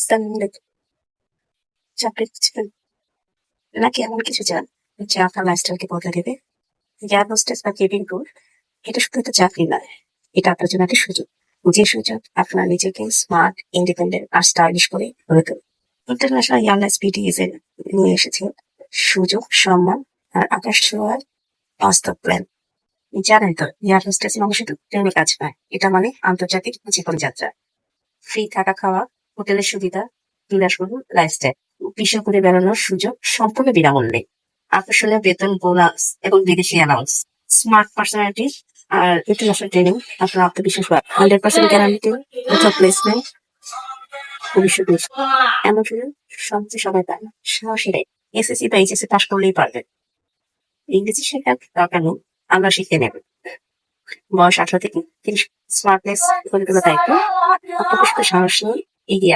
Sandwich, চাকরির ছিলেন নাকি এমন কিছু চান যা আপনার লাইফস্টাইলকে বদলে দেবে? এয়ার হোস্টেস বা কেবিন ক্রু এটা শুধু একটা চাকরি নয়, এটা আপনার জন্য একটা সুযোগ। যে সুযোগ আপনার নিজেকে স্মার্ট, ইন্ডিপেন্ডেন্ট আর স্টাইলিশ করে গড়ে তোলে। ইন্টারন্যাশনাল এয়ারলাইন্স বিটিএস এর নিয়ে এসেছে সুযোগ, সম্মান আর আকাশ ছোঁয়ার বাস্তব প্ল্যান। জানেন তো, এয়ার হোস্টেস মানে শুধু ট্রেনে কাজ নয়, এটা মানে আন্তর্জাতিক জীবনযাত্রা। ফ্রি থাকা খাওয়া, হোটেলের সুবিধা, বিলাসবহুল লাইফস্টাইল, বিশ্ব ঘুরে বেড়ানোর সুযোগ সম্পূর্ণ বিনামূল্যে। আকর্ষণীয় বেতন, বোনাস এবং বিদেশি অ্যালাউন্স, স্মার্ট পার্সোনালিটি আর ইন্টারন্যাশনাল ট্রেনিং আপনার আত্মবিশ্বাস 100% গ্যারান্টি, কোথাও প্লেসমেন্ট, ভবিষ্যৎ নিশ্চিত। এমন সুযোগ সবচেয়ে সবাই পায় না, সাহসীরাই। এসএসসি বা এইচএসসি পাস করলেই পারবেন। ইংরেজি শেখার দরকার নেই, আমরা শিখে নেব। বয়স 18 থেকে 30, স্মার্টনেস করে তোলার দায়িত্ব, আত্মবিশ্বাস, সাহস নিয়ে এগিয়ে